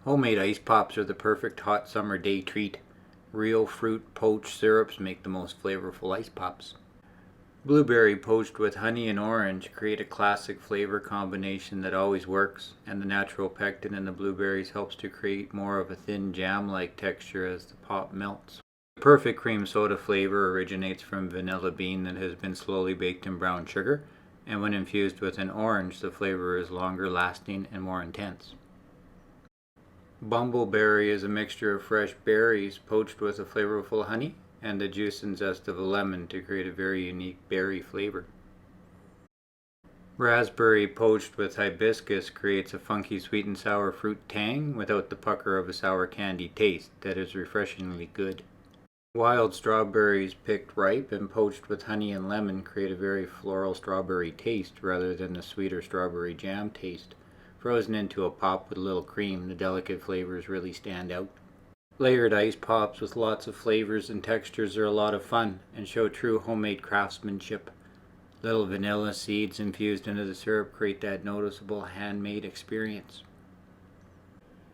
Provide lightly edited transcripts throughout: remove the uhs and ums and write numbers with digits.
Homemade ice pops are the perfect hot summer day treat. Real fruit poached syrups make the most flavorful ice pops. Blueberry poached with honey and orange create a classic flavor combination that always works, and the natural pectin in the blueberries helps to create more of a thin jam-like texture as the pop melts. The perfect cream soda flavor originates from vanilla bean that has been slowly baked in brown sugar, and when infused with an orange, the flavor is longer lasting and more intense. Bumbleberry is a mixture of fresh berries poached with a flavorful honey and the juice and zest of a lemon to create a very unique berry flavor. Raspberry poached with hibiscus creates a funky sweet and sour fruit tang without the pucker of a sour candy taste that is refreshingly good. Wild strawberries picked ripe and poached with honey and lemon create a very floral strawberry taste rather than the sweeter strawberry jam taste. Frozen into a pop with a little cream, the delicate flavors really stand out. Layered ice pops with lots of flavors and textures are a lot of fun and show true homemade craftsmanship. Little vanilla seeds infused into the syrup create that noticeable handmade experience.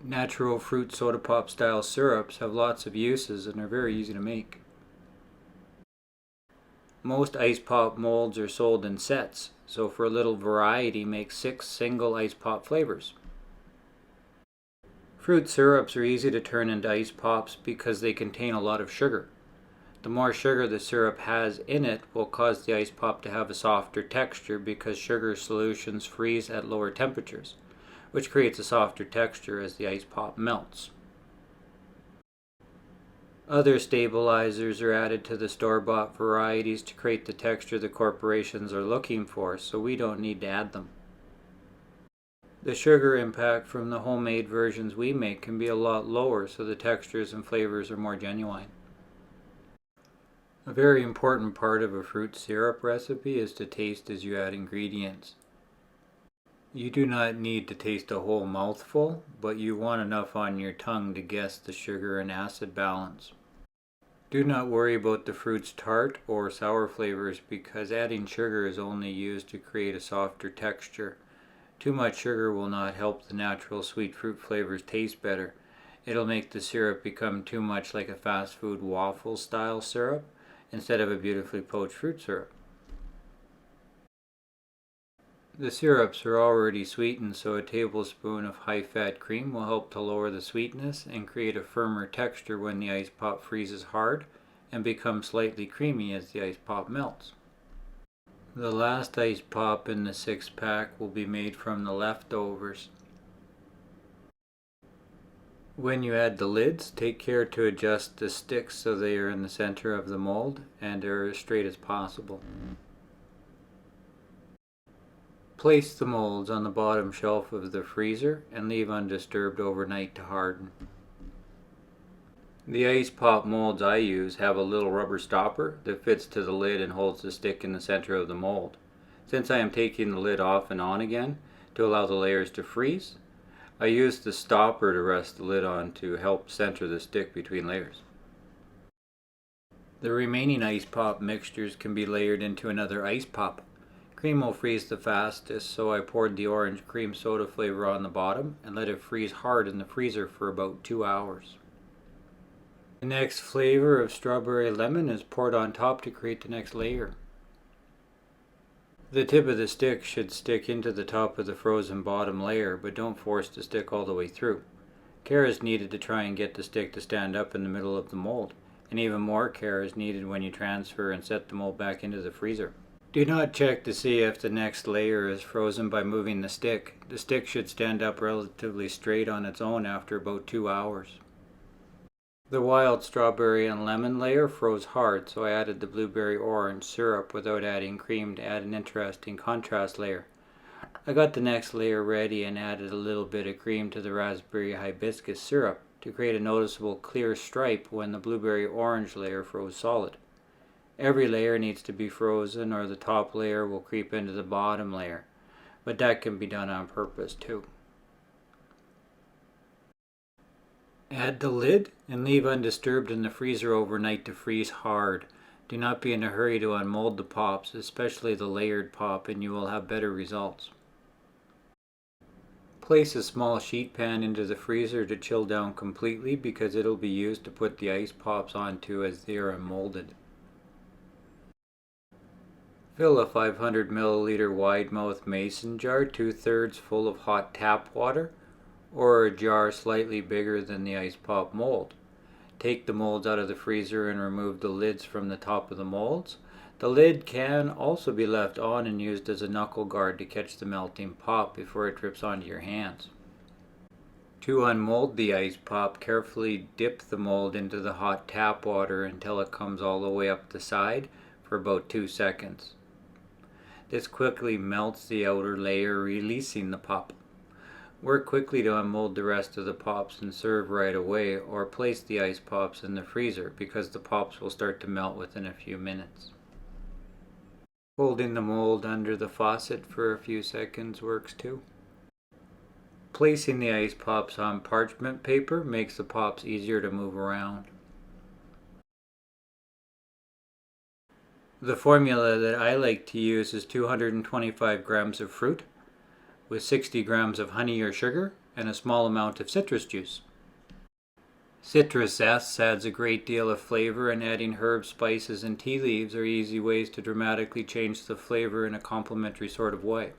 Natural fruit soda pop style syrups have lots of uses and are very easy to make. Most ice pop molds are sold in sets, so for a little variety make 6 single ice pop flavors. Fruit syrups are easy to turn into ice pops because they contain a lot of sugar. The more sugar the syrup has in it will cause the ice pop to have a softer texture because sugar solutions freeze at lower temperatures, which creates a softer texture as the ice pop melts. Other stabilizers are added to the store-bought varieties to create the texture the corporations are looking for, so we don't need to add them. The sugar impact from the homemade versions we make can be a lot lower, so the textures and flavors are more genuine. A very important part of a fruit syrup recipe is to taste as you add ingredients. You do not need to taste a whole mouthful, but you want enough on your tongue to guess the sugar and acid balance. Do not worry about the fruit's tart or sour flavors because adding sugar is only used to create a softer texture. Too much sugar will not help the natural sweet fruit flavors taste better. It'll make the syrup become too much like a fast food waffle style syrup instead of a beautifully poached fruit syrup. The syrups are already sweetened, so a tablespoon of high-fat cream will help to lower the sweetness and create a firmer texture when the ice pop freezes hard and becomes slightly creamy as the ice pop melts. The last ice pop in the 6-pack will be made from the leftovers. When you add the lids, take care to adjust the sticks so they are in the center of the mold and are as straight as possible. Place the molds on the bottom shelf of the freezer and leave undisturbed overnight to harden. The ice pop molds I use have a little rubber stopper that fits to the lid and holds the stick in the center of the mold. Since I am taking the lid off and on again to allow the layers to freeze, I use the stopper to rest the lid on to help center the stick between layers. The remaining ice pop mixtures can be layered into another ice pop. Cream will freeze the fastest, so I poured the orange cream soda flavor on the bottom and let it freeze hard in the freezer for about 2 hours. The next flavor of strawberry lemon is poured on top to create the next layer. The tip of the stick should stick into the top of the frozen bottom layer, but don't force the stick all the way through. Care is needed to try and get the stick to stand up in the middle of the mold, and even more care is needed when you transfer and set the mold back into the freezer. Do not check to see if the next layer is frozen by moving the stick. The stick should stand up relatively straight on its own after about 2 hours. The wild strawberry and lemon layer froze hard, so I added the blueberry orange syrup without adding cream to add an interesting contrast layer. I got the next layer ready and added a little bit of cream to the raspberry hibiscus syrup to create a noticeable clear stripe when the blueberry orange layer froze solid. Every layer needs to be frozen or the top layer will creep into the bottom layer, but that can be done on purpose too. Add the lid and leave undisturbed in the freezer overnight to freeze hard. Do not be in a hurry to unmold the pops, especially the layered pop, and you will have better results. Place a small sheet pan into the freezer to chill down completely because it'll be used to put the ice pops onto as they are molded. Fill a 500 milliliter wide mouth mason jar 2/3 full of hot tap water, or a jar slightly bigger than the ice pop mold. Take the molds out of the freezer and remove the lids from the top of the molds. The lid can also be left on and used as a knuckle guard to catch the melting pop before it drips onto your hands. To unmold the ice pop, carefully dip the mold into the hot tap water until it comes all the way up the side for about 2 seconds. This quickly melts the outer layer, releasing the pop. Work quickly to unmold the rest of the pops and serve right away, or place the ice pops in the freezer because the pops will start to melt within a few minutes. Holding the mold under the faucet for a few seconds works too. Placing the ice pops on parchment paper makes the pops easier to move around. The formula that I like to use is 225 grams of fruit with 60 grams of honey or sugar and a small amount of citrus juice. Citrus zest adds a great deal of flavor, and adding herbs, spices, and tea leaves are easy ways to dramatically change the flavor in a complementary sort of way.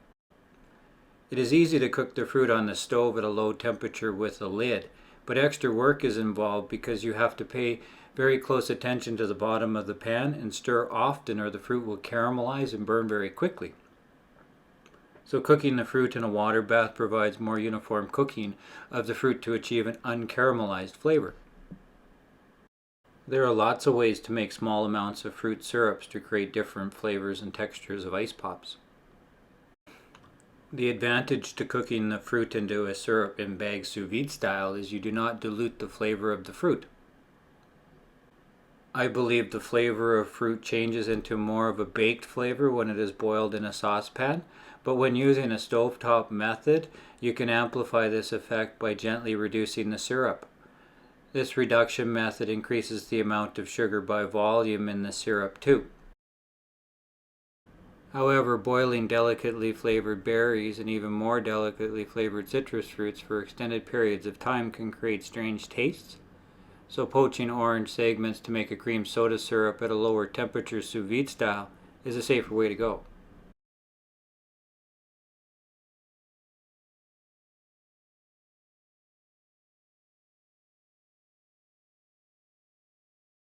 It is easy to cook the fruit on the stove at a low temperature with a lid, but extra work is involved because you have to pay very close attention to the bottom of the pan and stir often, or the fruit will caramelize and burn very quickly. So cooking the fruit in a water bath provides more uniform cooking of the fruit to achieve an uncaramelized flavor. There are lots of ways to make small amounts of fruit syrups to create different flavors and textures of ice pops. The advantage to cooking the fruit into a syrup in bag sous vide style is you do not dilute the flavor of the fruit. I believe the flavor of fruit changes into more of a baked flavor when it is boiled in a saucepan, but when using a stovetop method, you can amplify this effect by gently reducing the syrup. This reduction method increases the amount of sugar by volume in the syrup too. However, boiling delicately flavored berries and even more delicately flavored citrus fruits for extended periods of time can create strange tastes. So poaching orange segments to make a cream soda syrup at a lower temperature sous vide style is a safer way to go.